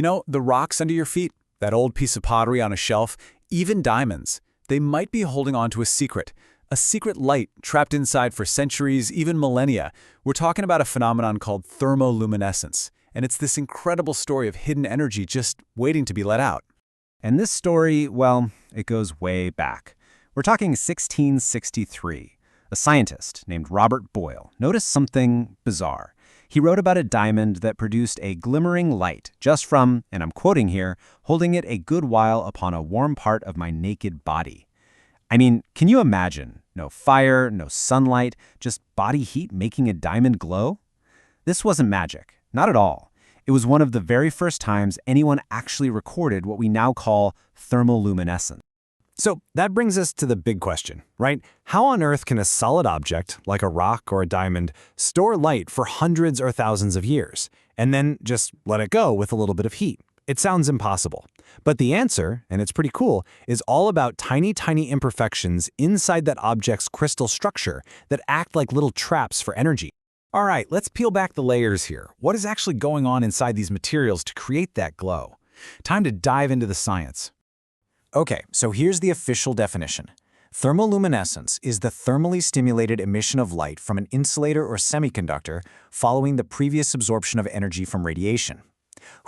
You know, the rocks under your feet, that old piece of pottery on a shelf, even diamonds, they might be holding on to a secret light trapped inside for centuries, even millennia. We're talking about a phenomenon called thermoluminescence, and it's this incredible story of hidden energy just waiting to be let out. And this story, well, it goes way back. We're talking 1663. A scientist named Robert Boyle noticed something bizarre. He wrote about a diamond that produced a glimmering light just from, and I'm quoting here, holding it a good while upon a warm part of my naked body. I mean, can you imagine? No fire, no sunlight, just body heat making a diamond glow? This wasn't magic, not at all. It was one of the very first times anyone actually recorded what we now call thermoluminescence. So that brings us to the big question, right? How on earth can a solid object, like a rock or a diamond, store light for hundreds or thousands of years, and then just let it go with a little bit of heat? It sounds impossible. But the answer, and it's pretty cool, is all about tiny imperfections inside that object's crystal structure that act like little traps for energy. All right, let's peel back the layers here. What is actually going on inside these materials to create that glow? Time to dive into the science. Okay, so here's the official definition. Thermoluminescence is the thermally stimulated emission of light from an insulator or semiconductor following the previous absorption of energy from radiation.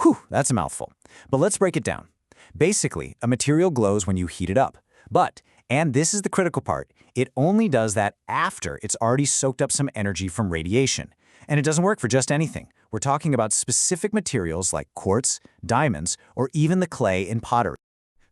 Whew, that's a mouthful. But let's break it down. Basically, a material glows when you heat it up. But, and this is the critical part, it only does that after it's already soaked up some energy from radiation. And it doesn't work for just anything. We're talking about specific materials like quartz, diamonds, or even the clay in pottery.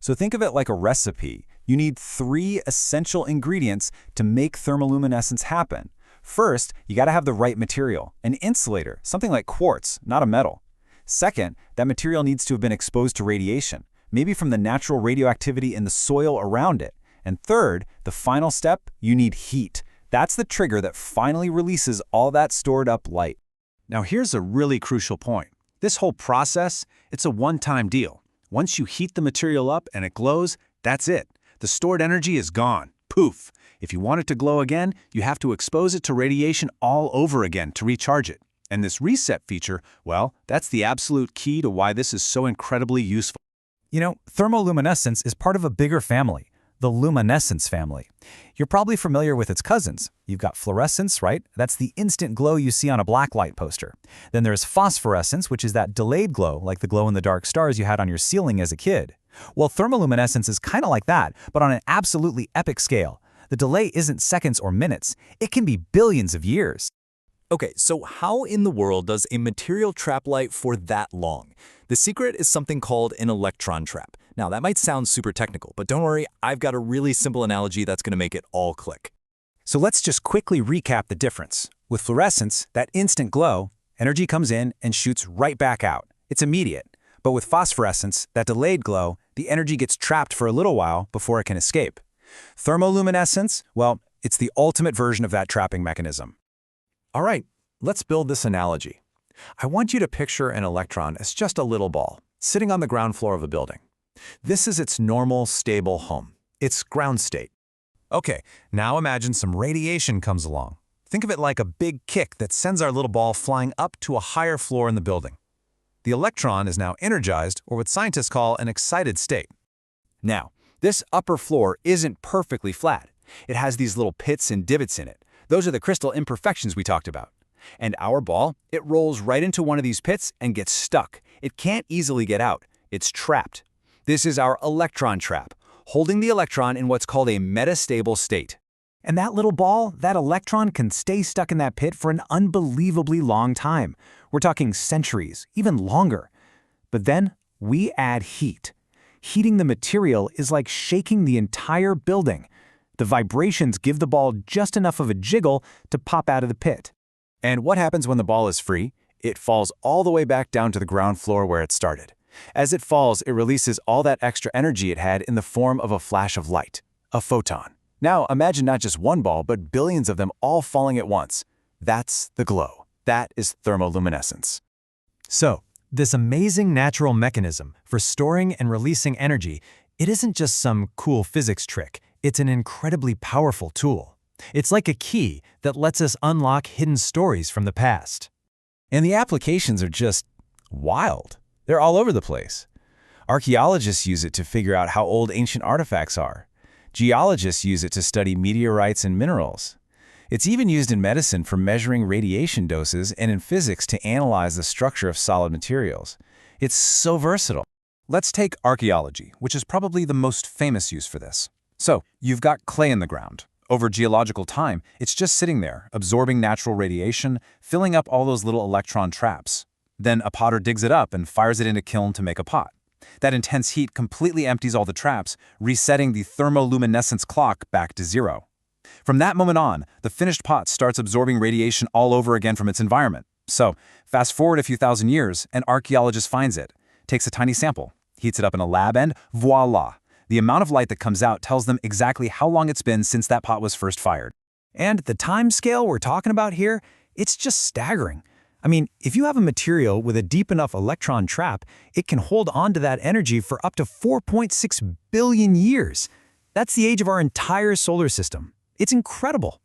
So think of it like a recipe. You need 3 essential ingredients to make thermoluminescence happen. First, you gotta have the right material, an insulator, something like quartz, not a metal. Second, that material needs to have been exposed to radiation, maybe from the natural radioactivity in the soil around it. And third, the final step, you need heat. That's the trigger that finally releases all that stored up light. Now here's a really crucial point. This whole process, it's a one-time deal. Once you heat the material up and it glows, that's it. The stored energy is gone. Poof. If you want it to glow again, you have to expose it to radiation all over again to recharge it. And this reset feature, well, that's the absolute key to why this is so incredibly useful. You know, thermoluminescence is part of a bigger family, the luminescence family. You're probably familiar with its cousins. You've got fluorescence, right? That's the instant glow you see on a blacklight poster. Then there's phosphorescence, which is that delayed glow, like the glow-in-the-dark stars you had on your ceiling as a kid. Well, thermoluminescence is kind of like that, but on an absolutely epic scale. The delay isn't seconds or minutes. It can be billions of years. Okay, so how in the world does a material trap light for that long? The secret is something called an electron trap. Now, that might sound super technical, but don't worry, I've got a really simple analogy that's going to make it all click. So let's just quickly recap the difference. With fluorescence, that instant glow, energy comes in and shoots right back out. It's immediate. But with phosphorescence, that delayed glow, the energy gets trapped for a little while before it can escape. Thermoluminescence, well, it's the ultimate version of that trapping mechanism. All right, let's build this analogy. I want you to picture an electron as just a little ball, sitting on the ground floor of a building. This is its normal, stable home, its ground state. Okay, now imagine some radiation comes along. Think of it like a big kick that sends our little ball flying up to a higher floor in the building. The electron is now energized, or what scientists call an excited state. Now, this upper floor isn't perfectly flat. It has these little pits and divots in it. Those are the crystal imperfections we talked about. And our ball, it rolls right into one of these pits and gets stuck. It can't easily get out. It's trapped. This is our electron trap, holding the electron in what's called a metastable state. And that little ball, that electron can stay stuck in that pit for an unbelievably long time. We're talking centuries, even longer. But then we add heat. Heating the material is like shaking the entire building. The vibrations give the ball just enough of a jiggle to pop out of the pit. And what happens when the ball is free? It falls all the way back down to the ground floor where it started. As it falls, it releases all that extra energy it had in the form of a flash of light, a photon. Now imagine not just one ball, but billions of them all falling at once. That's the glow. That is thermoluminescence. So, this amazing natural mechanism for storing and releasing energy, it isn't just some cool physics trick. It's an incredibly powerful tool. It's like a key that lets us unlock hidden stories from the past. And the applications are just wild. They're all over the place. Archaeologists use it to figure out how old ancient artifacts are. Geologists use it to study meteorites and minerals. It's even used in medicine for measuring radiation doses and in physics to analyze the structure of solid materials. It's so versatile. Let's take archaeology, which is probably the most famous use for this. So, you've got clay in the ground. Over geological time, it's just sitting there, absorbing natural radiation, filling up all those little electron traps. Then a potter digs it up and fires it in a kiln to make a pot. That intense heat completely empties all the traps, resetting the thermoluminescence clock back to 0. From that moment on, the finished pot starts absorbing radiation all over again from its environment. So, fast forward a few thousand years, an archaeologist finds it, takes a tiny sample, heats it up in a lab, and voila! The amount of light that comes out tells them exactly how long it's been since that pot was first fired. And the time scale we're talking about here, it's just staggering. I mean, if you have a material with a deep enough electron trap, it can hold on to that energy for up to 4.6 billion years. That's the age of our entire solar system. It's incredible.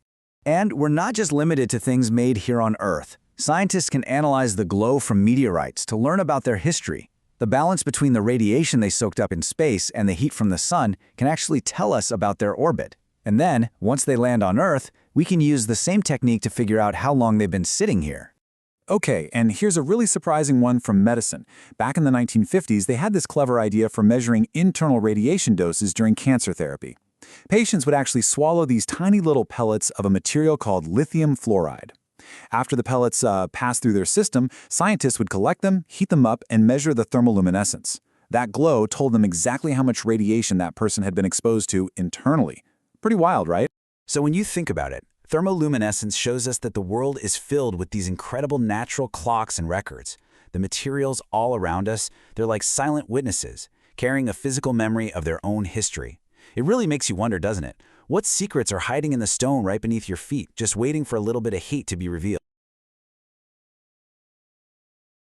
And we're not just limited to things made here on Earth. Scientists can analyze the glow from meteorites to learn about their history. The balance between the radiation they soaked up in space and the heat from the sun can actually tell us about their orbit. And then, once they land on Earth, we can use the same technique to figure out how long they've been sitting here. Okay, and here's a really surprising one from medicine. Back in the 1950s, they had this clever idea for measuring internal radiation doses during cancer therapy. Patients would actually swallow these tiny little pellets of a material called lithium fluoride. After the pellets passed through their system, scientists would collect them, heat them up, and measure the thermoluminescence. That glow told them exactly how much radiation that person had been exposed to internally. Pretty wild, right? So when you think about it, thermoluminescence shows us that the world is filled with these incredible natural clocks and records. The materials all around us, they're like silent witnesses, carrying a physical memory of their own history. It really makes you wonder, doesn't it? What secrets are hiding in the stone right beneath your feet, just waiting for a little bit of heat to be revealed?